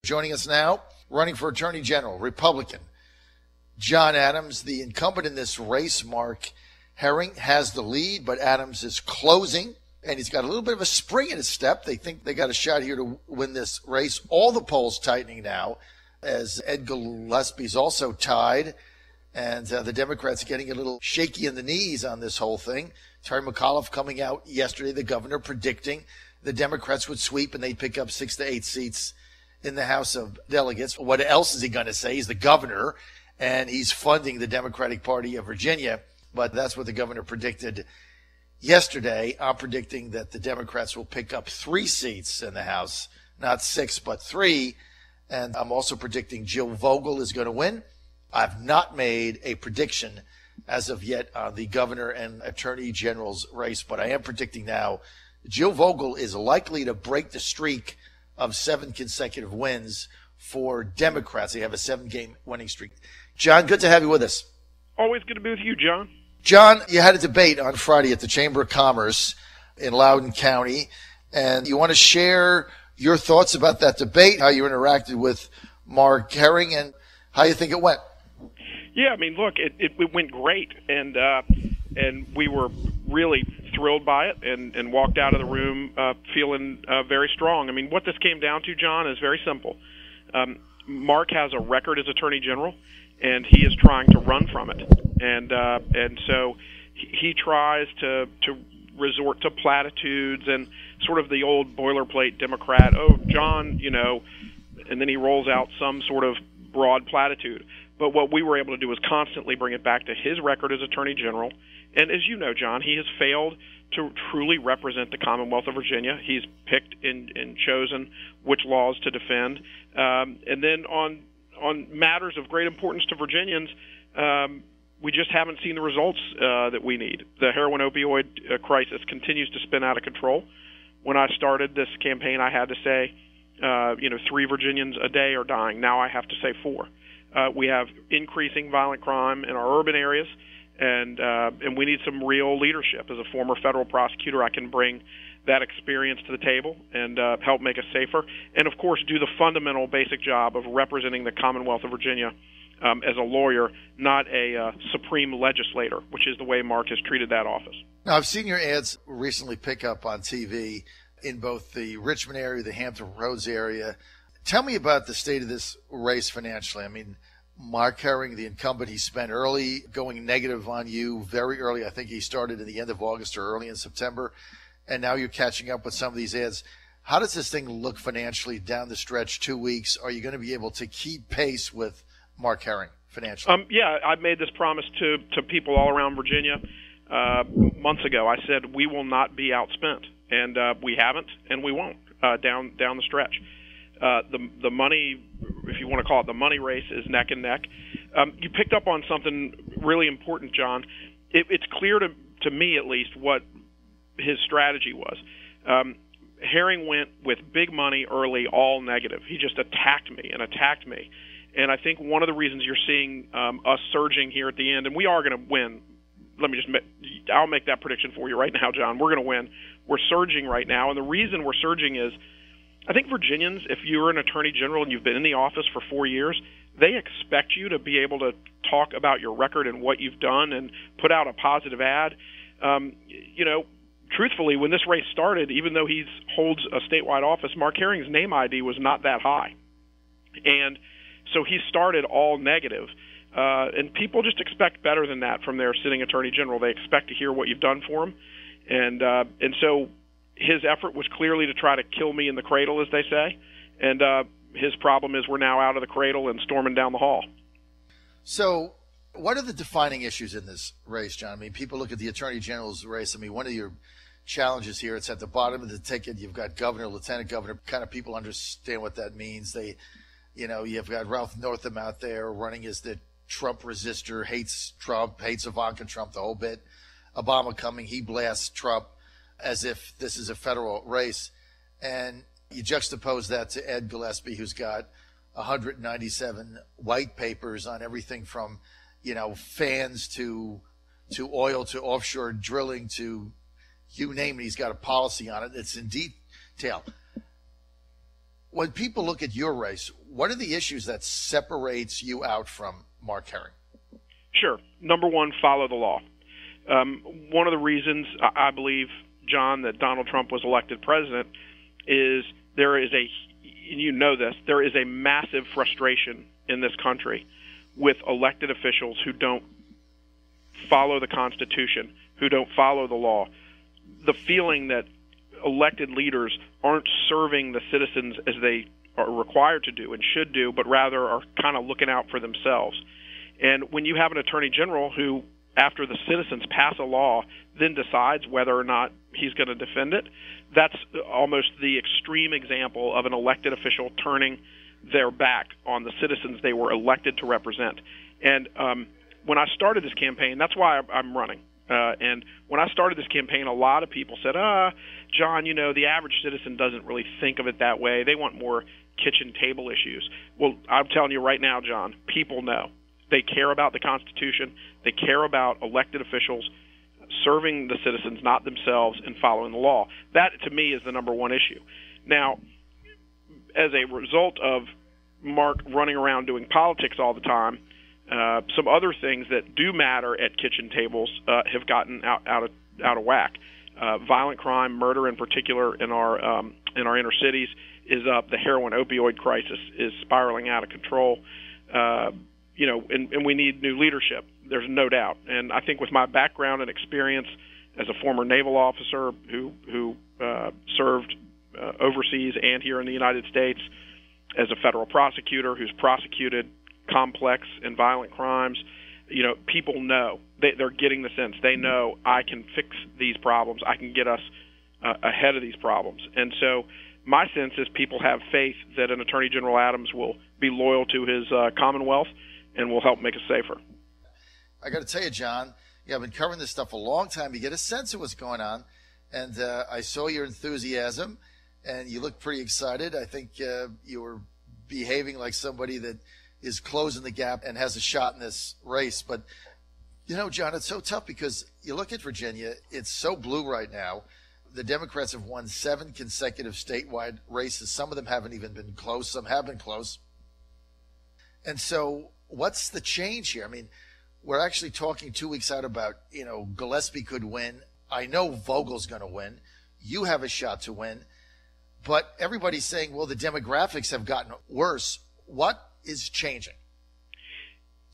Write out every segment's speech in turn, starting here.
Joining us now, running for Attorney General, Republican John Adams, the incumbent in this race. Mark Herring has the lead, but Adams is closing, and he's got a little bit of a spring in his step. They think they got a shot here to win this race. All the polls tightening now, as Ed Gillespie's also tied, and the Democrats getting a little shaky in the knees on this whole thing. Terry McAuliffe coming out yesterday, the governor, predicting the Democrats would sweep and they'd pick up 6 to 8 seats in the House of Delegates. What else is he going to say? He's the governor, and he's funding the Democratic Party of Virginia. But that's what the governor predicted yesterday. I'm predicting that the Democrats will pick up 3 seats in the House, not 6, but 3. And I'm also predicting Jill Vogel is going to win. I've not made a prediction as of yet on the governor and attorney general's race, but I am predicting now Jill Vogel is likely to break the streak of 7 consecutive wins for Democrats. They have a 7-game winning streak. John, good to have you with us. Always good to be with you, John. John, you had a debate on Friday at the Chamber of Commerce in Loudoun County, and you want to share your thoughts about that debate, how you interacted with Mark Herring, and how you think it went. Yeah, I mean, look, it went great, and we were really thrilled by it, and walked out of the room feeling very strong. I mean, what this came down to, John, is very simple. Mark has a record as Attorney General, and he is trying to run from it, and so he tries to resort to platitudes and sort of the old boilerplate Democrat, oh, John, you know, and then he rolls out some sort of broad platitude. But what we were able to do was constantly bring it back to his record as Attorney General. And as you know, John, he has failed to truly represent the Commonwealth of Virginia. He's picked and chosen which laws to defend. And then on matters of great importance to Virginians, we just haven't seen the results that we need. The heroin opioid crisis continues to spin out of control. When I started this campaign, I had to say, 3 Virginians a day are dying. Now I have to say 4. We have increasing violent crime in our urban areas, and we need some real leadership. As a former federal prosecutor, I can bring that experience to the table and help make us safer, and of course do the fundamental basic job of representing the Commonwealth of Virginia as a lawyer, not a supreme legislator, which is the way Mark has treated that office. Now, I've seen your ads recently pick up on TV in both the Richmond area, the Hampton Roads area. Tell me about the state of this race financially. I mean, Mark Herring, the incumbent, he spent early going negative on you very early. I think he started at the end of August or early in September, and now you're catching up with some of these ads. How does this thing look financially down the stretch, 2 weeks? Are you going to be able to keep pace with Mark Herring financially? Yeah, I made this promise to people all around Virginia months ago. I said we will not be outspent, and we haven't, and we won't down the stretch. The money, if you want to call it the money race, is neck and neck. You picked up on something really important, John. It's clear to me, at least, what his strategy was. Herring went with big money early, all negative. He just attacked me. And I think one of the reasons you're seeing us surging here at the end, and we are going to win. I'll make that prediction for you right now, John. We're going to win. We're surging right now, and the reason we're surging is I think Virginians, if you're an attorney general and you've been in the office for 4 years, they expect you to be able to talk about your record and what you've done and put out a positive ad. Truthfully, when this race started, even though he holds a statewide office, Mark Herring's name ID was not that high. And so he started all negative. And people just expect better than that from their sitting attorney general. They expect to hear what you've done for them. And so his effort was clearly to try to kill me in the cradle, as they say, and his problem is we're now out of the cradle and storming down the hall. So what are the defining issues in this race, John? I mean, people look at the Attorney General's race. I mean, one of your challenges here, it's at the bottom of the ticket. You've got governor, lieutenant governor, kind of people understand what that means. You've got Ralph Northam out there running as the Trump resistor, hates Trump, hates Ivanka Trump, the whole bit. Obama coming, he blasts Trump as if this is a federal race. And you juxtapose that to Ed Gillespie, who's got 197 white papers on everything from, fans to oil to offshore drilling to you name it. He's got a policy on it. It's in detail. When people look at your race, what are the issues that separates you out from Mark Herring? Sure. Number one, follow the law. One of the reasons I believe, John, that Donald Trump was elected president is there is there is a massive frustration in this country with elected officials who don't follow the Constitution, who don't follow the law. The feeling that elected leaders aren't serving the citizens as they are required to do and should do, but rather are kind of looking out for themselves. And when you have an attorney general who, after the citizens pass a law, then decides whether or not he's going to defend it, that's almost the extreme example of an elected official turning their back on the citizens they were elected to represent. And when I started this campaign, that's why I'm running. And when I started this campaign, a lot of people said, John, the average citizen doesn't really think of it that way. They want more kitchen table issues. Well, I'm telling you right now, John, people know. They care about the Constitution. They care about elected officials serving the citizens, not themselves, and following the law. That, to me, is the number one issue. Now, as a result of Mark running around doing politics all the time, some other things that do matter at kitchen tables have gotten out of whack. Violent crime, murder in particular, in our inner cities is up. The heroin opioid crisis is spiraling out of control. And we need new leadership. There's no doubt. And I think with my background and experience as a former naval officer who served overseas and here in the United States, as a federal prosecutor who's prosecuted complex and violent crimes, people know. They're getting the sense. They know I can fix these problems. I can get us ahead of these problems. And so my sense is people have faith that an Attorney General Adams will be loyal to his Commonwealth and will help make us safer. I got to tell you, John, I've been covering this stuff a long time. You get a sense of what's going on, and I saw your enthusiasm, and you look pretty excited. I think you were behaving like somebody that is closing the gap and has a shot in this race. But, John, it's so tough because you look at Virginia, it's so blue right now. The Democrats have won 7 consecutive statewide races. Some of them haven't even been close. Some have been close. And so what's the change here? I mean, we're actually talking 2 weeks out about, Gillespie could win. I know Vogel's going to win. You have a shot to win. But everybody's saying, well, the demographics have gotten worse. What is changing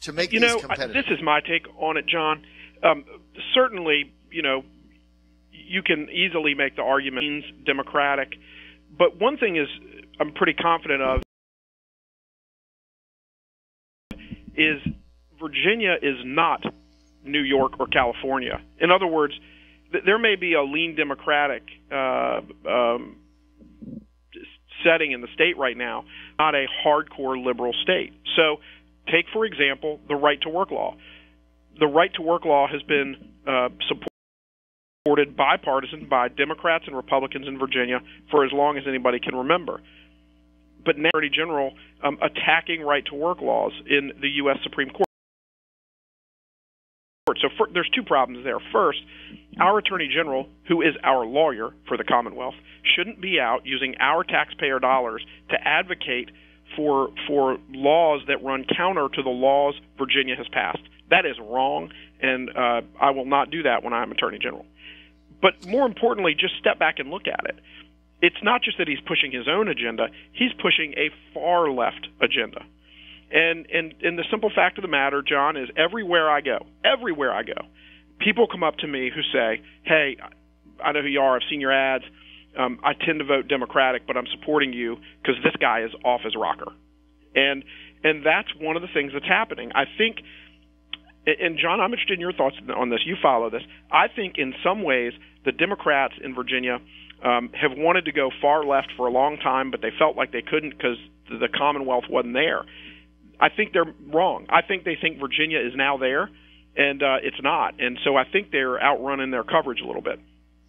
to make these competitive? This is my take on it, John. Certainly, you can easily make the argument Democratic. But one thing is I'm pretty confident of is Virginia is not New York or California. In other words, there may be a lean Democratic setting in the state right now, not a hardcore liberal state. So take, for example, the right-to-work law. The right-to-work law has been supported bipartisan by Democrats and Republicans in Virginia for as long as anybody can remember. But now, Attorney General attacking right-to-work laws in the U.S. Supreme Court. So there's 2 problems there. First, our Attorney General, who is our lawyer for the Commonwealth, shouldn't be out using our taxpayer dollars to advocate for laws that run counter to the laws Virginia has passed. That is wrong, and I will not do that when I'm Attorney General. But more importantly, just step back and look at it. It's not just that he's pushing his own agenda, he's pushing a far left agenda. And the simple fact of the matter, John, is everywhere I go, people come up to me who say, hey, I know who you are, I've seen your ads, I tend to vote Democratic, but I'm supporting you because this guy is off his rocker. And that's one of the things that's happening. I think, and John, I'm interested in your thoughts on this. You follow this. I think in some ways the Democrats in Virginia have wanted to go far left for a long time, but they felt like they couldn't because the Commonwealth wasn't there. I think they're wrong. I think they think Virginia is now there, and it's not. And so I think they're outrunning their coverage a little bit.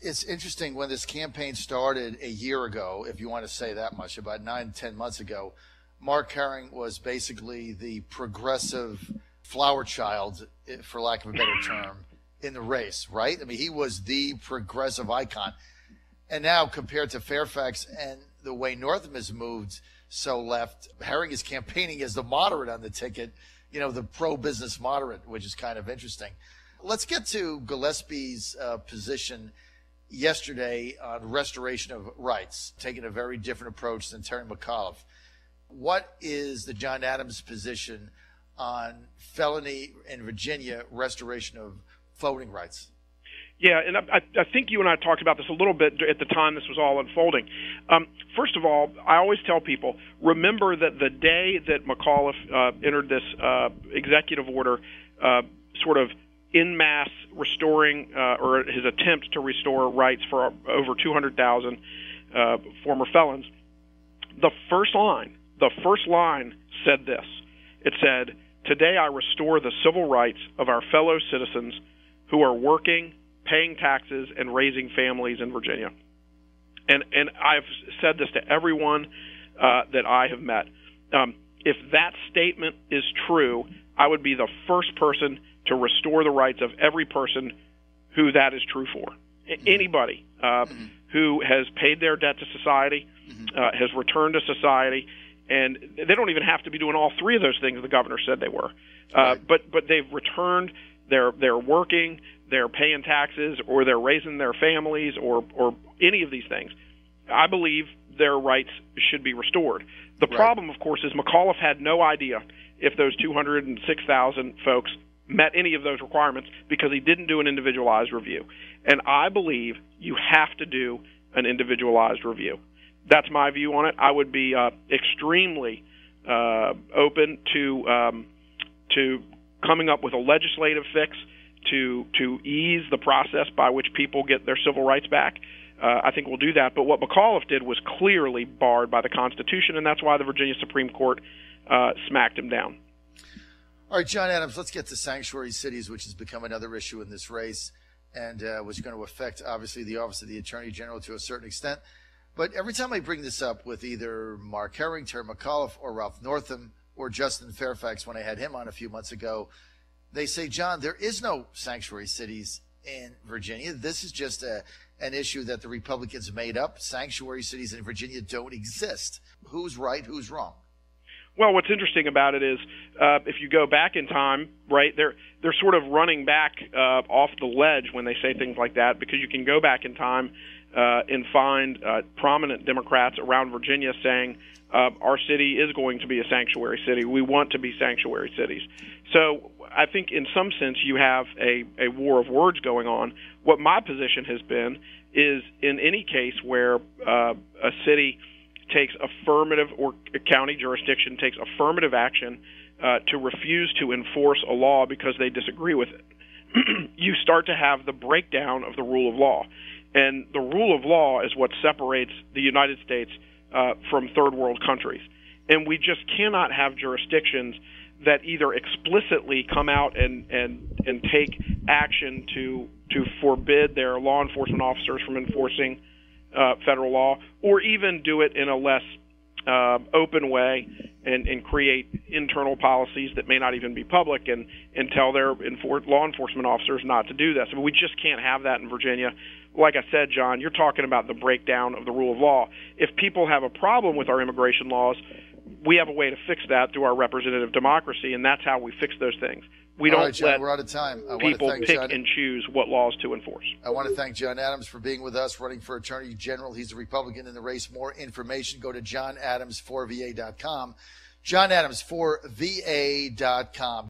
It's interesting, when this campaign started a year ago, if you want to say that much, about 9-10 months ago, Mark Herring was basically the progressive flower child, for lack of a better term, in the race, right? I mean, he was the progressive icon. And now, compared to Fairfax and the way Northam has moved so left, Herring is campaigning as the moderate on the ticket, the pro-business moderate, which is kind of interesting. Let's get to Gillespie's position yesterday on restoration of rights, taking a very different approach than Terry McAuliffe. What is the John Adams position on felony in Virginia restoration of voting rights? Yeah, and I think you and I talked about this a little bit at the time this was all unfolding. First of all, I always tell people, remember that the day that McAuliffe entered this executive order, sort of en masse restoring, or his attempt to restore rights for over 200,000 former felons, the first line said this. It said, "Today I restore the civil rights of our fellow citizens who are working, paying taxes, and raising families in Virginia." And I've said this to everyone that I have met. If that statement is true, I would be the first person to restore the rights of every person who that is true for. Anybody who has paid their debt to society, has returned to society, and they don't even have to be doing all three of those things the governor said they were. But they've returned, they're working, they're paying taxes, or they're raising their families, or any of these things. I believe their rights should be restored. The problem, of course, is McAuliffe had no idea if those 206,000 folks met any of those requirements because he didn't do an individualized review. And I believe you have to do an individualized review. That's my view on it. I would be extremely open to coming up with a legislative fix to ease the process by which people get their civil rights back. I think we'll do that. But what McAuliffe did was clearly barred by the Constitution, and that's why the Virginia Supreme Court smacked him down. All right, John Adams, let's get to sanctuary cities, which has become another issue in this race and was going to affect, obviously, the Office of the Attorney General to a certain extent. But every time I bring this up with either Mark Herring, Terry McAuliffe, or Ralph Northam, or Justin Fairfax when I had him on a few months ago, they say, John, there is no sanctuary cities in Virginia. This is just an issue that the Republicans made up. Sanctuary cities in Virginia don't exist. Who's right? Who's wrong? Well, what's interesting about it is if you go back in time, right, they're sort of running back off the ledge when they say things like that, because you can go back in time and find prominent Democrats around Virginia saying our city is going to be a sanctuary city. We want to be sanctuary cities. So I think in some sense you have a war of words going on. What my position has been is in any case where a city takes affirmative, or a county jurisdiction takes affirmative action to refuse to enforce a law because they disagree with it, you start to have the breakdown of the rule of law. And the rule of law is what separates the United States from third world countries. And we just cannot have jurisdictions that either explicitly come out and take action to forbid their law enforcement officers from enforcing federal law, or even do it in a less open way and create internal policies that may not even be public and tell their law enforcement officers not to do this. I mean, we just can't have that in Virginia. Like I said, John, you're talking about the breakdown of the rule of law. If people have a problem with our immigration laws, we have a way to fix that through our representative democracy, and that's how we fix those things. We don't let John, we're out of time. people pick and choose what laws to enforce. I want to thank John Adams for being with us, running for Attorney General. He's a Republican in the race. More information, go to johnadams4va.com. johnadams4va.com.